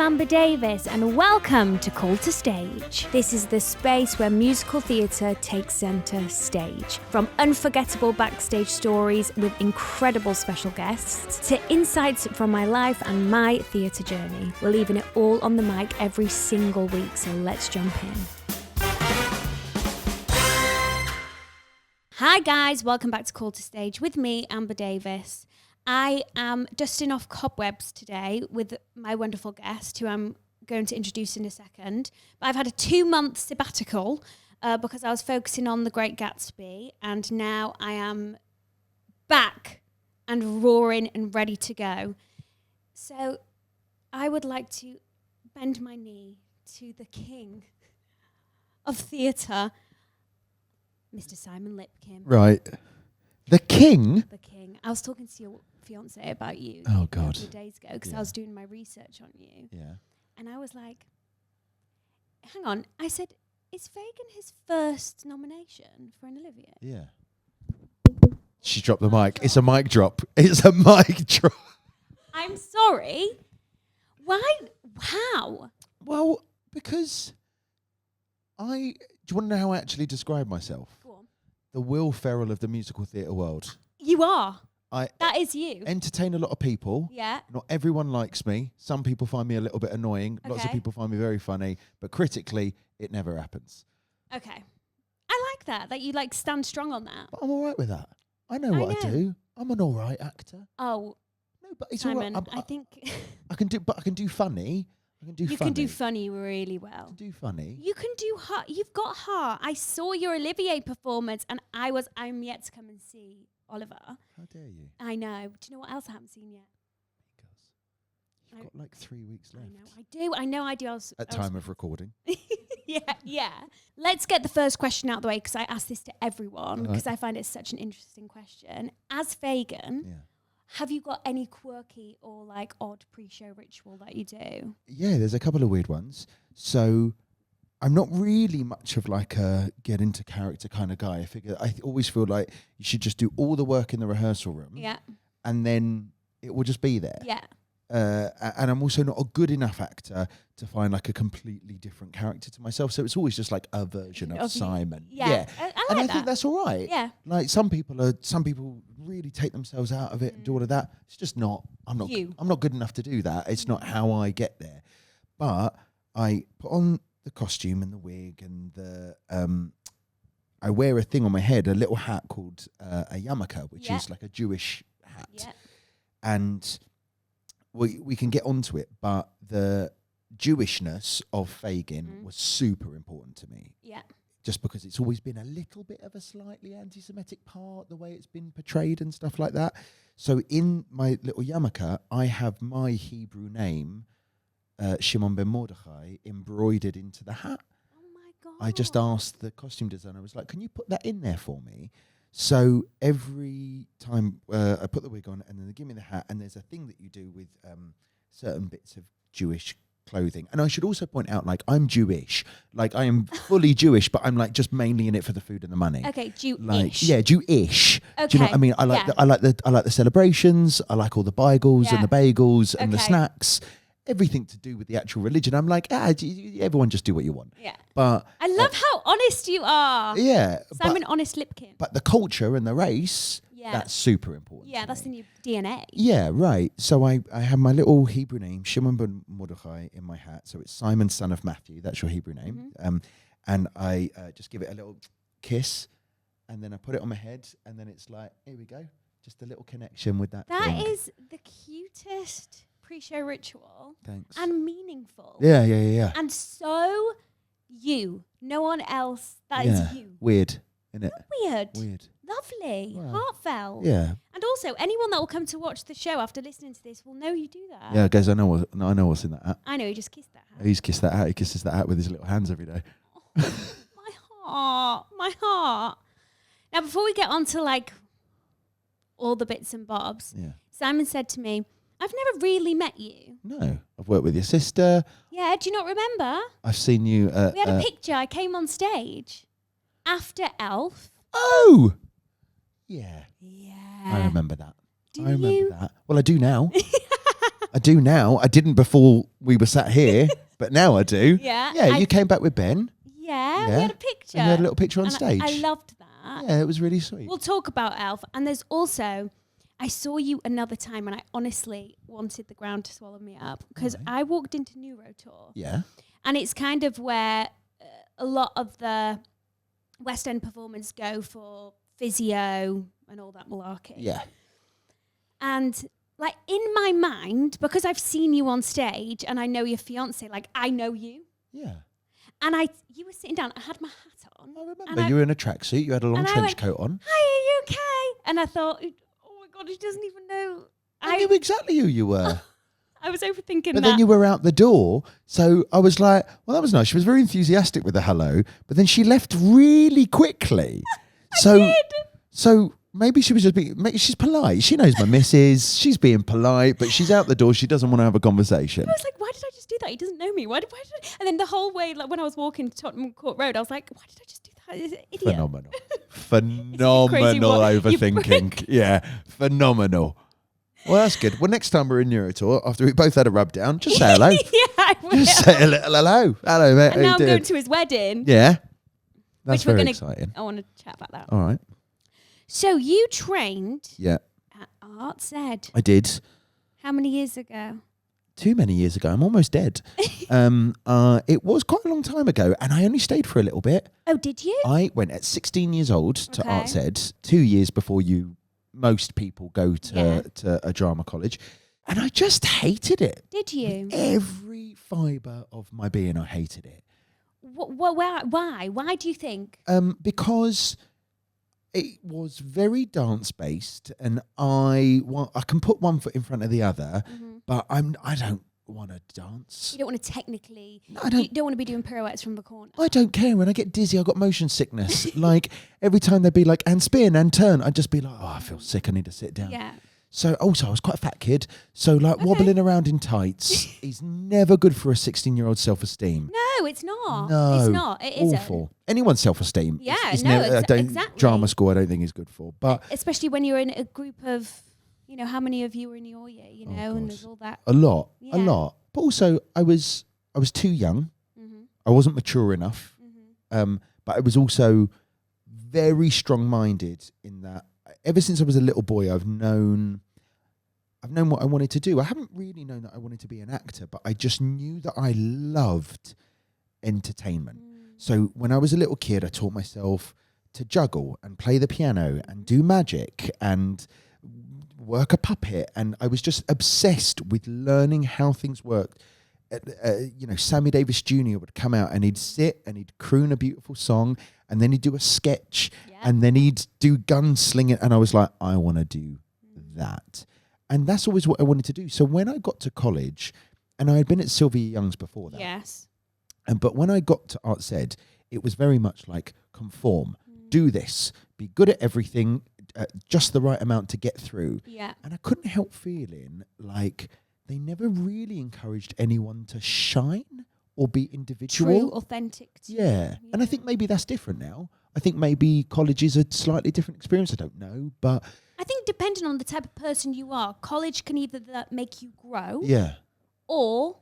I'm Amber Davies and welcome to Call to Stage. This is the space where musical theatre takes centre stage. From unforgettable backstage stories with incredible special guests to insights from my life and my theatre journey. We're leaving it all on the mic every single week, so let's jump in. Hi guys, welcome back to Call to Stage with me, Amber Davies. I am dusting off cobwebs today with my wonderful guest, who I'm going to introduce in a second. But I've had a 2-month sabbatical because I was focusing on The Great Gatsby, and now I am back and roaring and ready to go. So I would like to bend my knee to the king of theatre, Mr. Simon Lipkin. Right. The king? The king. I was talking to your fiance about you Oh, a God. few days ago because I was doing my research on you. Yeah. And I was like, hang on. I said, is Fagin his first nomination for an Olivier? Yeah. She dropped the mic. It's a mic drop. It's a mic drop. I'm sorry. Why? How? Well, because do you want to know how I actually describe myself? Go on. The Will Ferrell of the musical theatre world. You are. That is you. Entertain a lot of people. Yeah. Not everyone likes me. Some people find me a little bit annoying. Lots of Okay. people find me very funny. But critically, it never happens. Okay. I like that. That you like stand strong on that. But I'm all right with that. I know what I do. I'm an all right actor. Oh, No, but it's Simon, all right. I think I can do funny. you can do funny really I well. can do funny. You can do heart. You've got heart. I saw your Olivier performance, and I'm yet to come and see Oliver. How dare you? I know. Do you know what else I haven't seen yet? Because you've got like 3 weeks left. I know. I do. At time of recording. Yeah. Let's get the first question out of the way because I ask this to everyone because Right. I find it such an interesting question. As Fagin, Yeah. have you got any quirky or like odd pre-show ritual that you do? Yeah, there's a couple of weird ones. So I'm not really much of like a get into character kind of guy. I always feel like you should just do all the work in the rehearsal room. Yeah. And then it will just be there. Yeah. And I'm also not a good enough actor to find like a completely different character to myself. So it's always just like a version of Simon. Yeah. I like And I that. think that's all right. Yeah. Like some people really take themselves out of it and do all of that. It's just not. I'm not good enough to do that. It's not how I get there. But I put on the costume and the wig and the I wear a thing on my head, a little hat called a yarmulke, which is like a Jewish hat. Yeah. And we can get onto it, but the Jewishness of Fagin was super important to me. Yeah. Just because it's always been a little bit of a slightly anti-Semitic part, the way it's been portrayed and stuff like that. So in my little yarmulke, I have my Hebrew name, Shimon ben Mordechai, embroidered into the hat. Oh my God. I just asked the costume designer, I was like, can you put that in there for me? So every time I put the wig on and then they give me the hat, and there's a thing that you do with certain bits of Jewish clothing. And I should also point out, like, I'm Jewish. Like, I am fully Jewish, but I'm like just mainly in it for the food and the money. Okay, Jewish. Like, yeah, Jewish. Okay. Do you know what I mean? I like the celebrations. I like all the bagels and the bagels and the snacks. Everything to do with the actual religion. I'm like, everyone just do what you want. Yeah. But I love how honest you are. yeah. Simon Honest Lipkin. But the culture and the race, that's super important. Yeah, that's in your DNA. Yeah, right. So I have my little Hebrew name, Shimon ben Mordechai, in my hat. So it's Simon, son of Matthew. That's your Hebrew name. And I just give it a little kiss, and then I put it on my head, and then it's like, here we go. Just a little connection with that That thing. is the cutest pre-show ritual. Thanks. And meaningful. Yeah. And so you. No one else. That is you. Weird, isn't it? Weird. Lovely. Wow. Heartfelt. Yeah. And also, anyone that will come to watch the show after listening to this will know you do that. Yeah, guys, I know what's in that hat. I know, he just kissed that hat. He's kissed that hat. He kisses that hat with his little hands every day. My heart. Now, before we get on to like all the bits and bobs, Simon said to me, I've never really met you. No, I've worked with your sister. Yeah, do you not remember? I've seen you. We had a picture. I came on stage after Elf. Oh! Yeah. Yeah. I remember that. Do I remember you? that. Well, I do now. I do now. I didn't before we were sat here, but now I do. Yeah. Yeah, you came back with Ben. Yeah, we had a picture. And you had a little picture on stage. I loved that. Yeah, it was really sweet. We'll talk about Elf. And there's also, I saw you another time and I honestly wanted the ground to swallow me up because I walked into Neurotour. Yeah. And it's kind of where a lot of the West End performers go for physio and all that malarkey. Yeah. And like in my mind, because I've seen you on stage and I know your fiance, like I know you. Yeah. And you were sitting down, I had my hat on. I remember you were in a tracksuit, you had a long trench coat on. Hi, are you okay? And I thought, oh my God, he doesn't even know. I knew exactly who you were. I was overthinking But then you were out the door, so I was like, well, that was nice. She was very enthusiastic with the hello, but then she left really quickly. I did. So maybe she was just she's polite. She knows my missus. She's being polite, but she's out the door. She doesn't want to have a conversation. I was like, why did I just do that? He doesn't know me. Why did I? And then the whole way, like when I was walking to Tottenham Court Road, I was like, why did I just do that? Is it idiot? Phenomenal. Phenomenal overthinking. Yeah, phenomenal. Well, that's good. Well, next time we're in Neurotour, after we both had a rub down, just say hello. Yeah, I will. Just say a little hello. Hello, mate. And now I'm going to his wedding. Yeah. That's which we're very exciting. I want to chat about that. All right. So you trained at Arts Ed. I did. How many years ago? Too many years ago. I'm almost dead. It was quite a long time ago, and I only stayed for a little bit. Oh, did you? I went at 16 years old to Arts Ed, 2 years before most people go to a drama college, and I just hated it. Did you? Every fibre of my being, I hated it. Why? Why do you think? Because it was very dance based, and I can put one foot in front of the other, but I don't want to dance. You don't want to technically. No, you don't want to be doing pirouettes from the corner. I don't care. When I get dizzy, I've got motion sickness. Like every time they'd be like, and spin and turn, I'd just be like, oh, I feel sick. I need to sit down. Yeah. So also I was quite a fat kid. So like wobbling around in tights is never good for a 16-year-old self-esteem. No, it's not. No, it's not. It isn't. Awful. Anyone's self-esteem. Yeah, exactly. Drama school, I don't think is good for. But especially when you're in a group of, how many of you were in your year, and there's all that. A lot. But also I was too young. I wasn't mature enough. But I was also very strong-minded in that. Ever since I was a little boy, I've known what I wanted to do. I haven't really known that I wanted to be an actor, but I just knew that I loved entertainment. So when I was a little kid, I taught myself to juggle and play the piano and do magic and work a puppet. And I was just obsessed with learning how things worked. Sammy Davis Jr. would come out and he'd sit and he'd croon a beautiful song, and then he'd do a sketch, and then he'd do gunslinging, and I was like, I want to do that. And that's always what I wanted to do. So when I got to college, and I had been at Sylvia Young's before that. Yes. But when I got to Arts Ed, it was very much like conform, do this, be good at everything, just the right amount to get through. Yeah. And I couldn't help feeling like they never really encouraged anyone to shine or be individual. True, authentic. Yeah. And I think maybe that's different now. I think maybe college is a slightly different experience. I don't know, but I think depending on the type of person you are, college can either make you grow, or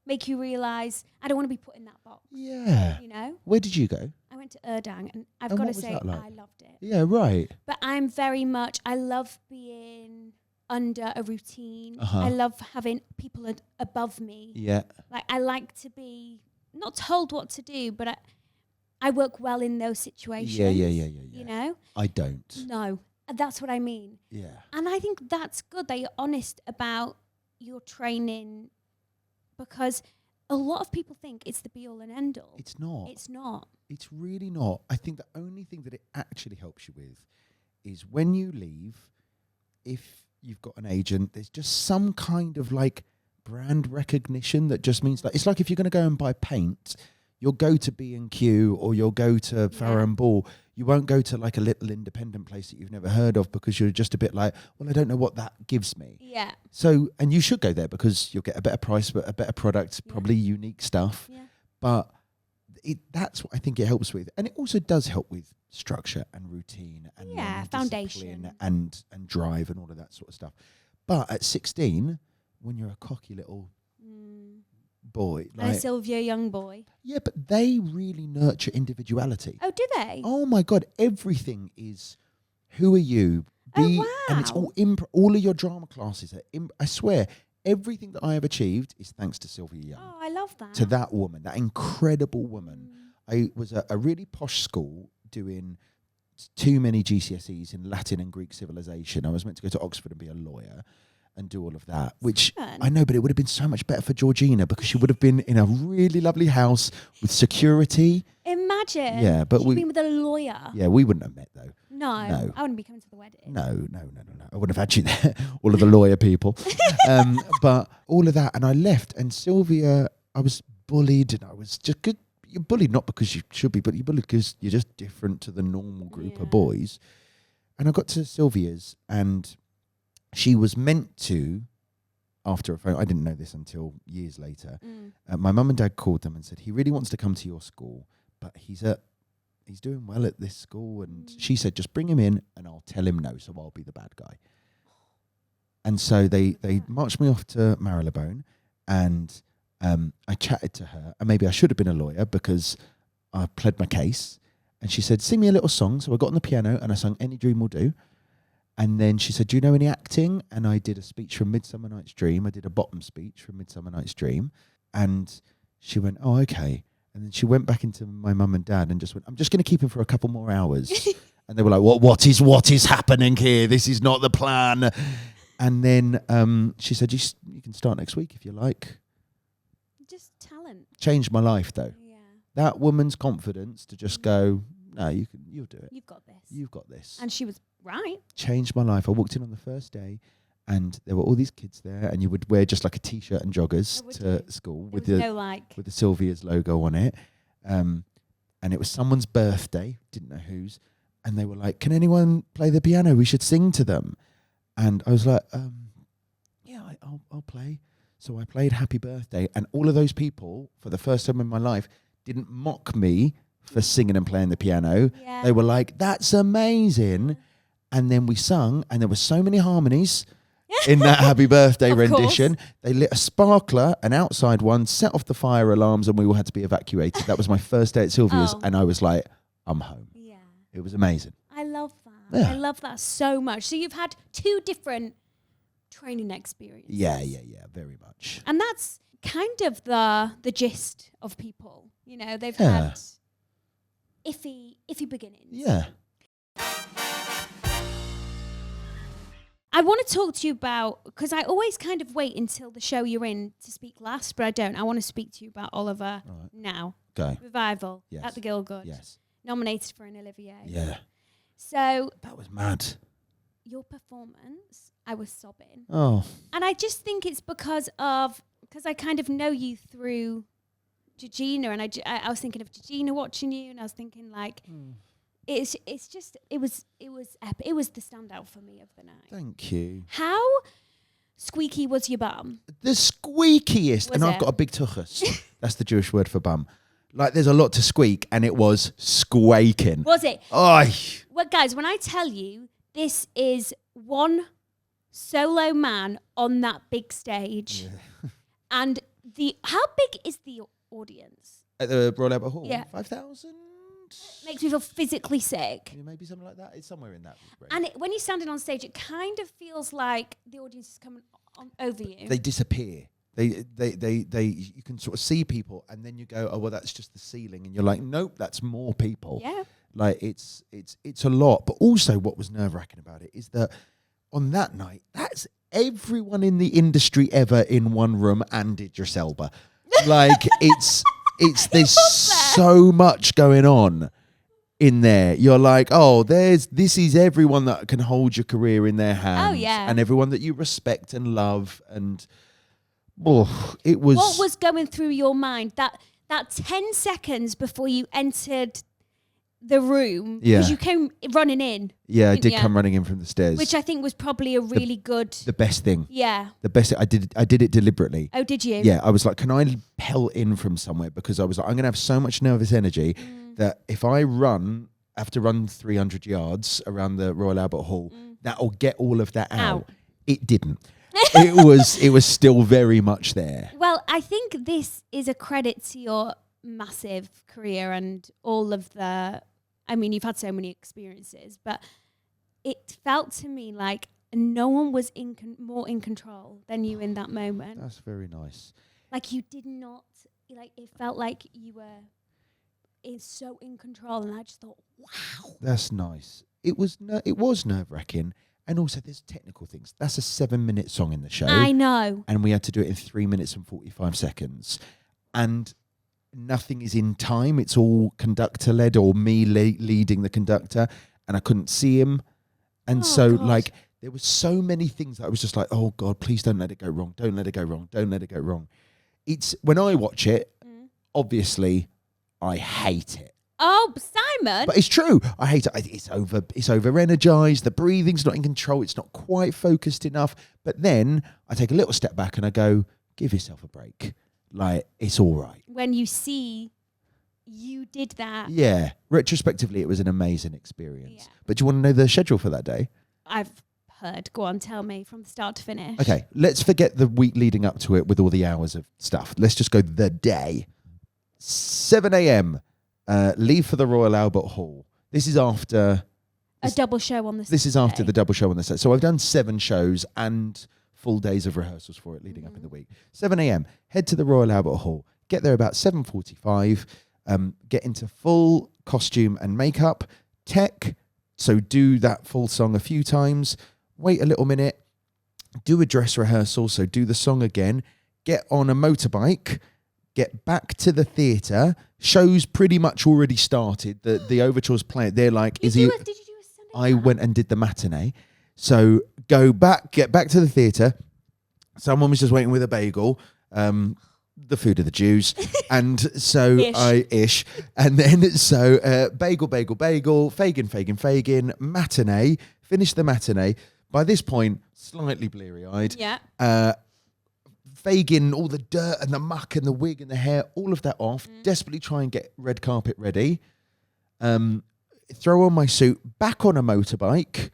make you realise I don't want to be put in that box. Yeah. Where did you go? I went to Erdang, and I've got to say, like? I loved it. Yeah, right. But I love being under a routine. I love having people above me. Yeah. Like I like to be not told what to do, but I work well in those situations. Yeah. I don't. No, that's what I mean. Yeah. And I think that's good that you're honest about your training, because a lot of people think it's the be all and end all. It's not. It's not. It's really not. I think the only thing that it actually helps you with is when you leave, if you've got an agent, there's just some kind of like brand recognition that just means like, it's like if you're going to go and buy paint, you'll go to B&Q or you'll go to Farrow and Ball. You won't go to like a little independent place that you've never heard of, because you're just a bit like, well, I don't know what that gives me. Yeah. So, and you should go there because you'll get a better price, but a better product, probably unique stuff. Yeah. But that's what I think it helps with. And it also does help with structure and routine and foundation and drive and all of that sort of stuff. But at 16, when you're a cocky little boy. And a Sylvia young boy. Yeah, but they really nurture individuality. Oh, do they? Oh my God, everything is, who are you? And it's all all of your drama classes are I swear, everything that I have achieved is thanks to Sylvia Young. Oh, I love that. To that woman, that incredible woman. I was at a really posh school doing too many GCSEs in Latin and Greek civilization. I was meant to go to Oxford and be a lawyer and do all of that, which I know, but it would have been so much better for Georgina because she would have been in a really lovely house with security. Imagine. Yeah, but she'd been with a lawyer. Yeah, we wouldn't have met though. No, I wouldn't be coming to the wedding. No. I wouldn't have had you there, all of the lawyer people. But all of that, and I left, and Sylvia, I was bullied, and I was just good. You're bullied not because you should be, but you're bullied because you're just different to the normal group of boys. And I got to Sylvia's, and she was meant to, after a phone, I didn't know this until years later. My mum and dad called them and said, he really wants to come to your school, but he's doing well at this school. And she said, just bring him in and I'll tell him no, so I'll be the bad guy. And so they marched me off to Marylebone, and I chatted to her, and maybe I should have been a lawyer because I pled my case. And she said, sing me a little song. So I got on the piano and I sung Any Dream Will Do. And then she said, do you know any acting? And I did a speech from Midsummer Night's Dream. I did a bottom speech from Midsummer Night's Dream. And she went, oh, okay. And then she went back into my mum and dad and just went, I'm just going to keep him for a couple more hours. And they were like, what is happening here? This is not the plan. And then she said, you can start next week if you like. Just talent. Changed my life, though. Yeah. That woman's confidence to just go, no, you'll do it. You've got this. You've got this. And she was right. Changed my life. I walked in on the first day, and there were all these kids there, and you would wear just like a t-shirt and joggers to school with the Sylvia's logo on it. And it was someone's birthday, didn't know whose, and they were like, can anyone play the piano? We should sing to them. And I was like, yeah, I'll play. So I played Happy Birthday, and all of those people, for the first time in my life, didn't mock me for singing and playing the piano. Yeah. They were like, that's amazing. And then we sung, and there were so many harmonies in that Happy Birthday rendition. Course. They lit a sparkler, an outside one, set off the fire alarms, and we all had to be evacuated. That was my first day at Sylvia's, and I was like, I'm home. Yeah. It was amazing. I love that. Yeah. I love that so much. So you've had two different training experiences. Yeah, very much. And that's kind of the gist of people. You know, they've had iffy beginnings. Yeah. I want to talk to you about, because I always kind of wait until the show you're in to speak last, but I don't. I want to speak to you about Oliver now. Okay. Revival at the Gielgud. Yes. Nominated for an Olivier. Yeah. So. That was mad. Your performance, I was sobbing. Oh. And I just think it's because I kind of know you through Georgina, and I was thinking of Georgina watching you, and I was thinking like, it was epic. It was the standout for me of the night. Thank you. How squeaky was your bum? The squeakiest, I've got a big tuchus. That's the Jewish word for bum. Like, there's a lot to squeak, and it was squeaking. Was it? Oh. Well, guys, when I tell you, this is one solo man on that big stage, and how big is the audience at the Royal Albert Hall? Yeah, 5,000. Makes me feel physically sick. Yeah, maybe something like that. It's somewhere in that range. And when you're standing on stage, it kind of feels like the audience is coming over you. They disappear. They you can sort of see people, and then you go, oh well, that's just the ceiling, and you're like, nope, that's more people. Yeah. Like it's a lot. But also, what was nerve-wracking about it is that on that night, that's everyone in the industry ever in one room and Idris Elba. Like there's so much going on in there. You're like, oh, this is everyone that can hold your career in their hands. Oh yeah. And everyone that you respect and love. And it was. What was going through your mind that 10 seconds before you entered the room? Because you came running in. Yeah, I did come running in from the stairs, which I think was probably a really good. The best thing. Yeah. The best. I did it deliberately. Oh, did you? Yeah, I was like, can I pelt in from somewhere? Because I was like, I'm gonna have so much nervous energy that if I have to run 300 yards around the Royal Albert Hall, that'll get all of that out. It didn't. it was still very much there. Well, I think this is a credit to your massive career and all of the, I mean, you've had so many experiences, but it felt to me like no one was more in control than you in that moment. That's very nice. Like you did not, like it felt like you were so in control, and I just thought, wow. That's nice. It was nerve-wracking, and also there's technical things. That's a 7-minute song in the show. I know. And we had to do it in 3 minutes and 45 seconds. And nothing is in time. It's all conductor-led or me leading the conductor, and I couldn't see him. And God. Like, there were so many things that I was just like, oh, God, please don't let it go wrong. Don't let it go wrong. Don't let it go wrong. It's when I watch it, obviously, I hate it. Oh, Simon. But it's true. I hate it. It's over-energized. The breathing's not in control. It's not quite focused enough. But then I take a little step back and I go, give yourself a break. Like, it's all right. When you see you did that. Yeah. Retrospectively, it was an amazing experience. Yeah. But do you want to know the schedule for that day? I've heard. Go on, tell me from start to finish. Okay. Let's forget the week leading up to it with all the hours of stuff. Let's just go the day. 7 a.m. Leave for the Royal Albert Hall. This is after a double show on the set. This is after the double show on the set. So I've done 7 shows and full days of rehearsals for it leading up in the week. 7 a.m. Head to the Royal Albert Hall. Get there about 7:45. Get into full costume and makeup. Tech. So do that full song a few times. Wait a little minute. Do a dress rehearsal. So do the song again. Get on a motorbike. Get back to the theatre. Show's pretty much already started. The overture's playing. They're like, did you do a Sunday? I went and did the matinee. So get back to the theatre. Someone was just waiting with a bagel, the food of the Jews. And so ish. And then so bagel, Fagin, matinee, finish the matinee. By this point, slightly bleary-eyed. Yeah. Fagin, all the dirt and the muck and the wig and the hair, all of that off. Desperately try and get red carpet ready. Throw on my suit, back on a motorbike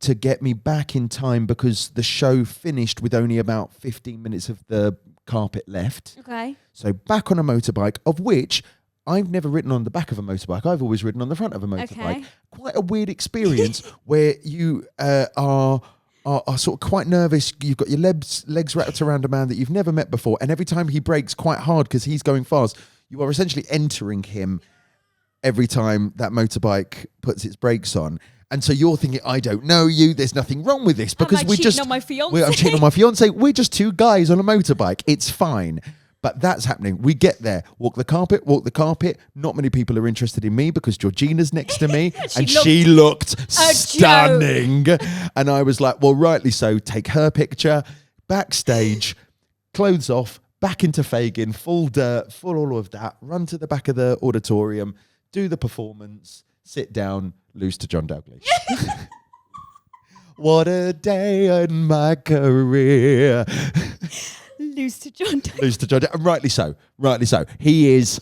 to get me back in time because the show finished with only about 15 minutes of the carpet left. Okay. So back on a motorbike, of which I've never ridden on the back of a motorbike. I've always ridden on the front of a motorbike. Okay. Quite a weird experience where you are sort of quite nervous. You've got your legs wrapped around a man that you've never met before. And every time he brakes quite hard because he's going fast, you are essentially entering him every time that motorbike puts its brakes on. And so you're thinking, I don't know you. There's nothing wrong with this because I'm cheating on my fiance. I'm cheating on my fiance. We're just 2 guys on a motorbike. It's fine. But that's happening. We get there, walk the carpet. Not many people are interested in me because Georgina's next to me she looked stunning. And I was like, well, rightly so. Take her picture, backstage, clothes off, back into Fagin, full dirt, full all of that, run to the back of the auditorium, do the performance, sit down, lose to John Dalglish. What a day in my career. Lose to John Dalglish. Lose to John Dalglish. Rightly so. He is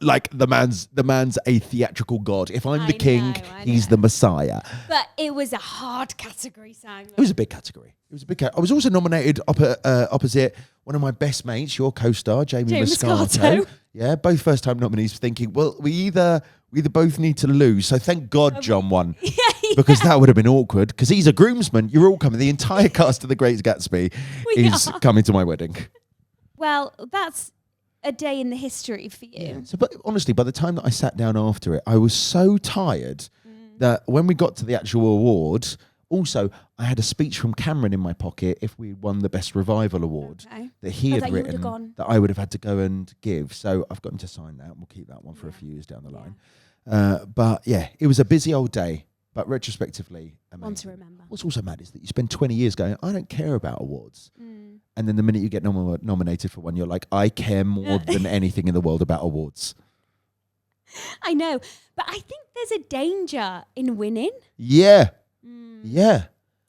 like the man's a theatrical god. If I'm the king, he's the Messiah. But it was a hard category, Simon. It was a big category. I was also nominated opposite one of my best mates, your co-star, Jamie Moscato. Yeah, both first-time nominees, thinking, well, we either both need to lose. So thank God John won. Because that would have been awkward. Because he's a groomsman. You're all coming. The entire cast of The Great Gatsby is coming to my wedding. Well, that's a day in the history for you. Yeah. So, but honestly, by the time that I sat down after it, I was so tired that when we got to the actual awards, also, I had a speech from Cameron in my pocket if we won the Best Revival Award that he had written that I would have had to go and give. So I've got him to sign that. We'll keep that one for a few years down the line. But yeah, it was a busy old day, but retrospectively, amazing. One to remember. What's also mad is that you spend 20 years going, I don't care about awards. And then the minute you get nominated for one, you're like, I care more than anything in the world about awards. I know, but I think there's a danger in winning. Yeah. Yeah.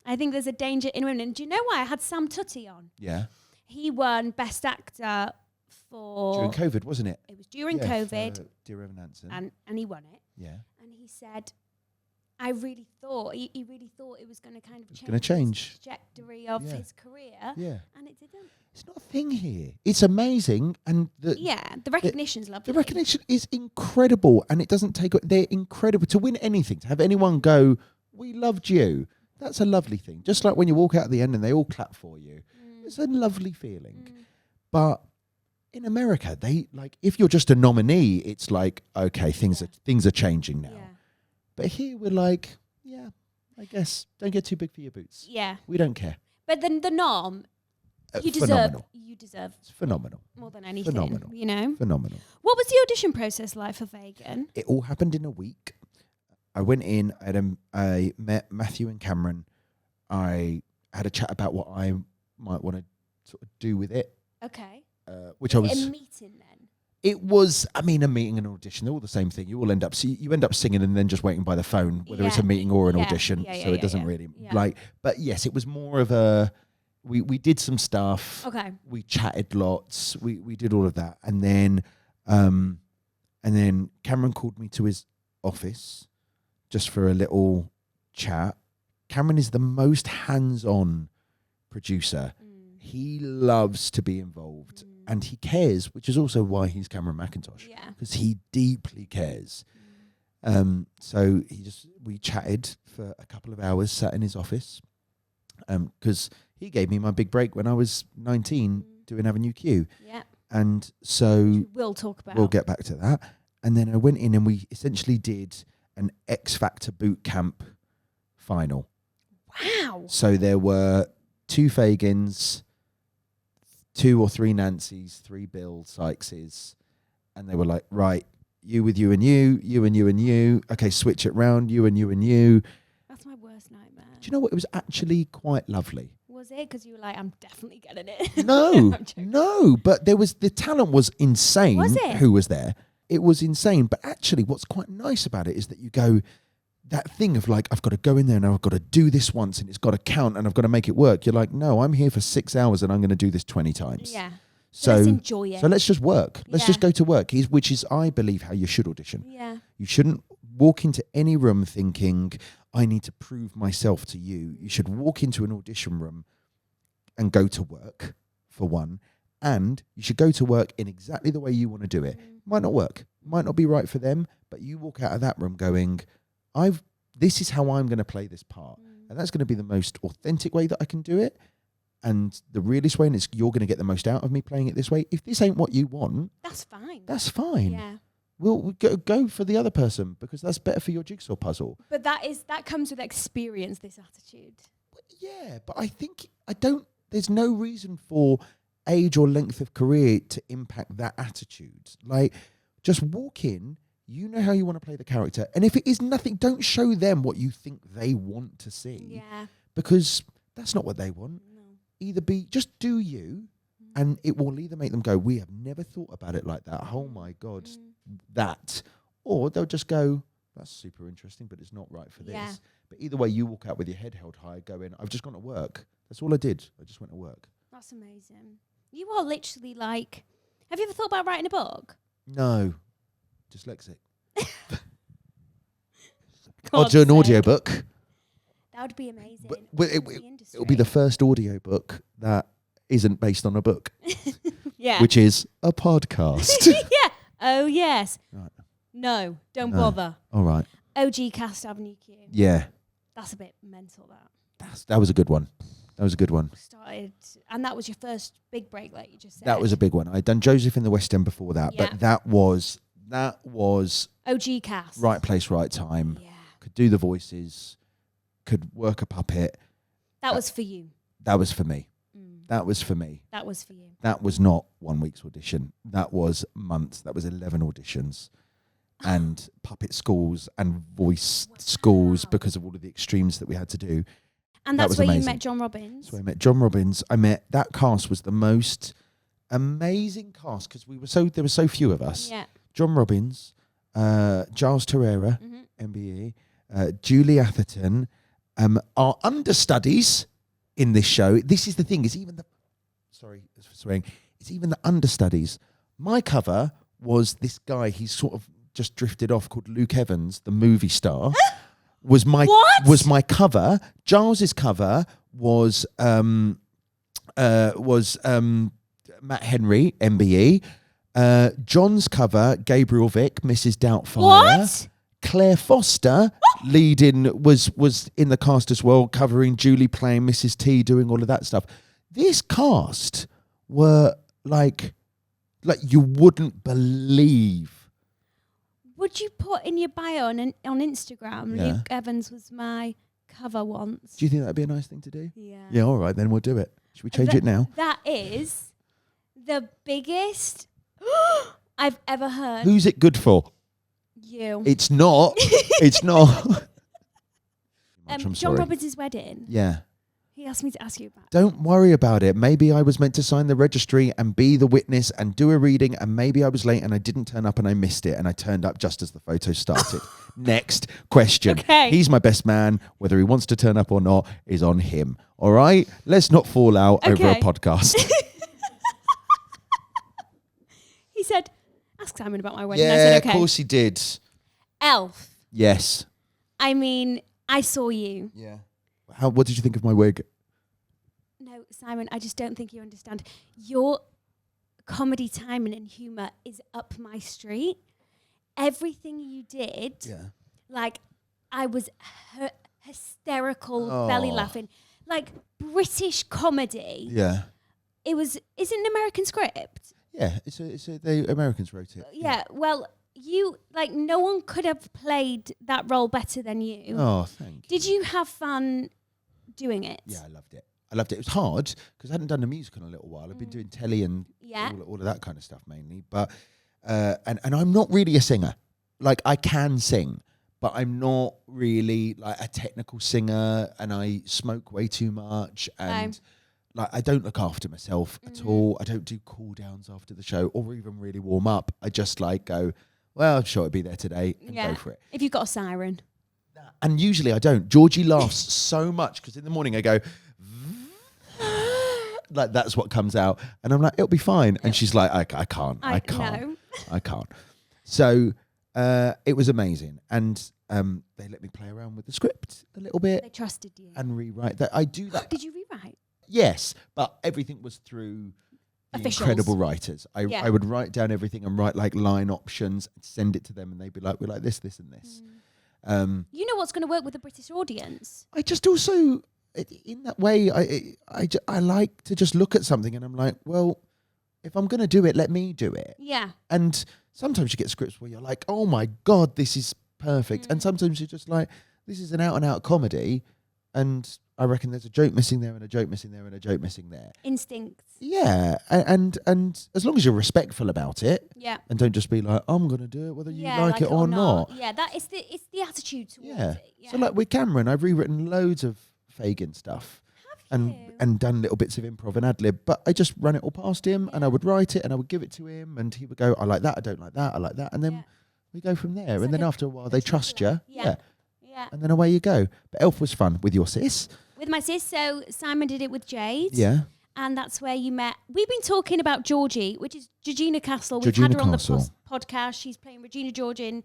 I think there's a danger in winning. Do you know why? I had Sam Tutty on. Yeah. He won Best Actor for... During COVID, wasn't it? It was during COVID. Dear Evan Hansen. And he won it. Yeah. And he said, I really thought he really thought it was going to kind of change the trajectory of his career. Yeah, and it didn't. It's not a thing here. It's amazing, and the recognition's lovely. The recognition is incredible, and it doesn't take. They're incredible to win anything. To have anyone go, "We loved you." That's a lovely thing. Just like when you walk out at the end and they all clap for you. It's a lovely feeling. But in America, they like if you're just a nominee, it's like okay, things are changing now. Yeah. But here we're like, yeah, I guess don't get too big for your boots. Yeah, we don't care. But then the norm, you deserve. Phenomenal. You deserve. It's phenomenal. More than anything. Phenomenal. You know. Phenomenal. What was the audition process like for Fagin? It all happened in a week. I went in. I met Matthew and Cameron. I had a chat about what I might want to sort of do with it. Okay. Which I was a meeting then. It was, a meeting and an audition. They're all the same thing. You all end up singing and then just waiting by the phone, whether it's a meeting or an audition. So it doesn't really like. But yes, it was more of a. We did some stuff. Okay. We chatted lots. We did all of that, and then Cameron called me to his office, just for a little chat. Cameron is the most hands-on producer. He loves to be involved. And he cares, which is also why he's Cameron Mackintosh. Yeah. Because he deeply cares. So we chatted for a couple of hours, sat in his office. Because he gave me my big break when I was 19 doing Avenue Q. Yeah. And so we'll talk about. We'll get back to that. And then I went in and we essentially did an X Factor boot camp final. Wow. So there were 2 Fagins, 2 or 3 Nancys, 3 Bill Sykeses, and they were like, right, you with you and you, you and you and you. Okay, switch it round, you and you and you. That's my worst nightmare. Do you know what? It was actually quite lovely. Was it? Because you were like, I'm definitely getting it. No, but the talent was insane. Was it? Who was there? It was insane. But actually, what's quite nice about it is that you go, that thing of like, I've got to go in there and I've got to do this once and it's got to count and I've got to make it work. You're like, no, I'm here for 6 hours and I'm going to do this 20 times. Yeah. So let's enjoy it. So let's just work. Let's just go to work, which is, I believe, how you should audition. Yeah. You shouldn't walk into any room thinking, I need to prove myself to you. You should walk into an audition room and go to work, for one. And you should go to work in exactly the way you want to do it. Might not work. Might not be right for them. But you walk out of that room going, this is how I'm going to play this part. And that's going to be the most authentic way that I can do it. And the realest way, and you're going to get the most out of me playing it this way. If this ain't what you want, that's fine. That's fine. Yeah. We'll go for the other person because that's better for your jigsaw puzzle. But that comes with experience, this attitude. Yeah, but I think there's no reason for age or length of career to impact that attitude. Like, just walk in. You know how you want to play the character. And if it is nothing, don't show them what you think they want to see. Yeah. Because that's not what they want. No. Just do you, and it will either make them go, we have never thought about it like that. Oh my God, that. Or they'll just go, that's super interesting, but it's not right for this. But either way, you walk out with your head held high going, I've just gone to work. That's all I did. I just went to work. That's amazing. You are literally like, have you ever thought about writing a book? No. Dyslexic. I'll do an audiobook. That would be amazing. It'll be the first audiobook that isn't based on a book. Yeah. Which is a podcast. Yeah. Oh, yes. Right. No, don't bother. All right. OG Cast Avenue Q. Yeah. That's a bit mental, that. That was a good one. And that was your first big break, like you just said. That was a big one. I'd done Joseph in the West End before that, but that was OG Cast. Right place, right time. Yeah. Could do the voices, could work a puppet. That was for you. That was for me. That was for me. That was for you. That was not 1 week's audition. That was months. That was 11 auditions. And puppet schools and voice schools because of all of the extremes that we had to do. And that's where you met John Robbins. That's where I met John Robbins. That cast was the most amazing cast because there were so few of us. Yeah. John Robbins, Giles Terrera, MBE, Julie Atherton, our understudies in this show. This is the thing, it's even the understudies. My cover was this guy, he's sort of just drifted off, called Luke Evans, the movie star. was my What? cover. Giles's cover was Matt Henry, MBE. John's cover, Gabriel Vic, Mrs. Doubtfire. What? Claire Foster leading was in the cast as well, covering Julie playing Mrs. T, doing all of that stuff. This cast were like you wouldn't believe. Would you put in your bio on Instagram, Yeah. Luke Evans was my cover once? Do you think that'd be a nice thing to do? Yeah. Yeah, all right, then we'll do it. Should we change it now? That is the biggest I've ever heard. Who's it good for? You. It's not. It's not. I'm John sorry. Roberts' wedding. Yeah. He asked me to ask you about. Don't worry about it. Maybe I was meant to sign the registry and be the witness and do a reading, and maybe I was late and I didn't turn up and I missed it and I turned up just as the photo started. Next question. Okay. He's my best man. Whether he wants to turn up or not is on him. All right? Let's not fall out over a Okay. podcast. He said, ask Simon about my wedding. I Yeah, said, okay. of course he did. Elf. Yes. I mean, I saw you. Yeah. What did you think of my wig? No, Simon, I just don't think you understand. Your comedy timing and humour is up my street. Everything you did, Yeah. like, I was hysterical, belly laughing. Like, British comedy. Yeah. Isn't it an American script? Yeah, the Americans wrote it. Yeah, well, no one could have played that role better than you. Oh, thank you. Did you have fun doing it? Yeah, I loved it. It was hard because I hadn't done the music in a little while. I've been doing telly and all of that kind of stuff mainly. But and I'm not really a singer. Like, I can sing, but I'm not really like a technical singer, and I smoke way too much, and like I don't look after myself at all. I don't do cool downs after the show or even really warm up. I just like go, well, I'm sure it'll be there today, and go for it. If you've got a siren. And usually I don't. Georgie laughs so much because in the morning I go, like that's what comes out. And I'm like, it'll be fine. And she's like, I can't. So it was amazing. And they let me play around with the script a little bit. They trusted you. And rewrite that. I do that. Did you rewrite? Yes, but everything was through the Officials. incredible writers. I would write down everything and write like line options and send it to them, and they'd be like, we like this, this, and this. You know what's going to work with the British audience. I just also, in that way, I like to just look at something and I'm like, well, if I'm going to do it, let me do it. Yeah. And sometimes you get scripts where you're like, oh my God, this is perfect. And sometimes you're just like, this is an out and out comedy. And I reckon there's a joke missing there and a joke missing there and a joke missing there. Instincts. Yeah. And as long as you're respectful about it. Yeah. And don't just be like, I'm going to do it whether you like it or not. Yeah, it's the attitude towards it. Yeah. So like with Cameron, I've rewritten loads of Fagin stuff. And done little bits of improv and ad lib, but I just run it all past him and I would write it and I would give it to him and he would go, I like that, I don't like that, I like that. And then we go from there. It's and like then after a while, they trust you. Yeah. And then away you go. But Elf was fun with your sis. With my sis, so Simon did it with Jade. Yeah. And that's where you met. We've been talking about Georgie, which is Georgina Castle. We've Georgina had her on Castle. the podcast. She's playing Regina George in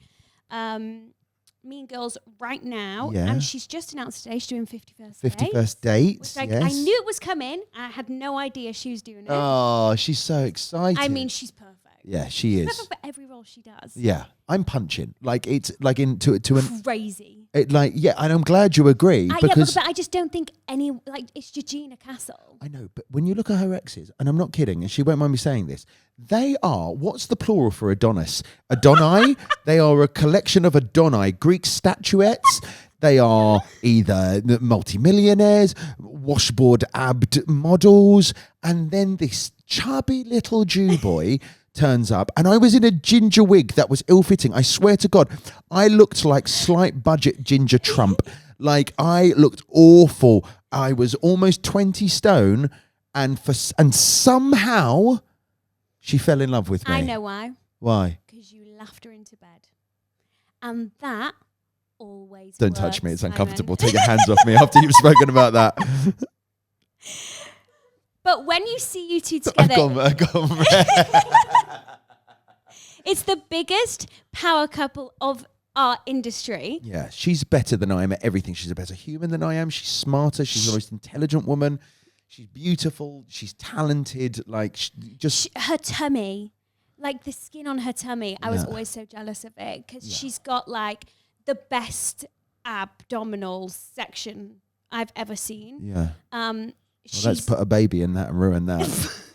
Mean Girls right now. Yeah. And she's just announced today she's doing 51st Dates. 51st Dates, Which yes. I knew it was coming. I had no idea she was doing it. Oh, she's so excited. I mean, she's perfect. Yeah, she is. Perfect for every role she does. Yeah, I'm punching. Like, it's like into an... Crazy. and I'm glad you agree because... but I just don't think it's Georgina Castle. I know, but when you look at her exes, and I'm not kidding, and she won't mind me saying this, they are, what's the plural for Adonis? Adonai? They are a collection of Adonai, Greek statuettes. They are either multimillionaires, washboard-abbed models, and then this chubby little Jew boy turns up, and I was in a ginger wig that was ill-fitting. I swear to God, I looked like slight budget ginger Trump. Like, I looked awful. I was almost 20 stone, and somehow she fell in love with me. I know why. Why? Because you laughed her into bed. And that always Don't works, touch me. It's Simon. uncomfortable. Take your hands off me after you've spoken about that. But when you see you two I've together, gone it's the biggest power couple of our industry. Yeah, she's better than I am at everything. She's a better human than I am. She's smarter. She's the most intelligent woman. She's beautiful. She's talented. Like, her tummy, like the skin on her tummy. I was always so jealous of it because she's got like the best abdominal section I've ever seen. Yeah. Let's put a baby in that and ruin that.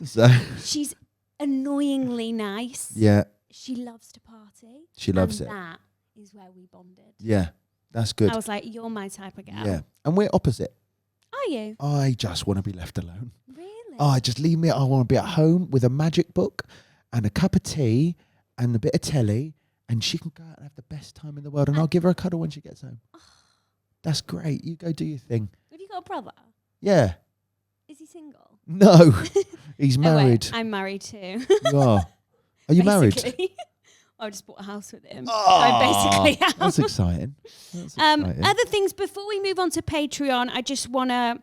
So she's annoyingly nice. Yeah. She loves to party. She loves it. That is where we bonded. Yeah, that's good. I was like, you're my type of girl. Yeah, and we're opposite. Are you? I just want to be left alone. Really? Oh, just leave me. I want to be at home with a magic book and a cup of tea and a bit of telly, and she can go out and have the best time in the world, and I'll give her a cuddle when she gets home. Oh. That's great. You go do your thing. Have you got a brother? Yeah. Is he single? No, he's married. Oh, wait, I'm married too. You are. Are you married? I just bought a house with him. Oh, I basically am. That's exciting. Other things, before we move on to Patreon, I just want to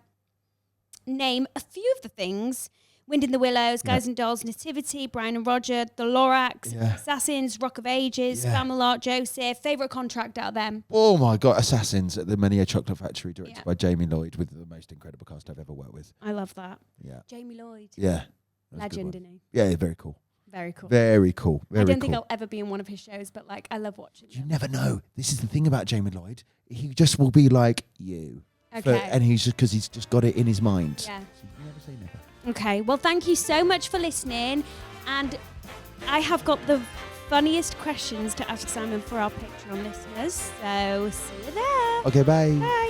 name a few of the things. Wind in the Willows, Guys and Dolls, Nativity, Brian and Roger, The Lorax, Assassins, Rock of Ages, Spamalot, Joseph. Favourite contract out of them? Oh my God, Assassins at the Mania Chocolate Factory, directed by Jamie Lloyd, with the most incredible cast I've ever worked with. I love that. Yeah. Jamie Lloyd. Yeah. Legend, isn't he? Yeah, very cool. Very cool. Very cool. Very I don't cool. think I'll ever be in one of his shows, but like I love watching You never know. This is the thing about Jamie Lloyd. He just will be like you. Okay. And he's just, because he's just got it in his mind. Yeah. So you never say never. Okay. Well, thank you so much for listening. And I have got the funniest questions to ask Simon for our Patreon listeners. So see you there. Okay, bye. Bye.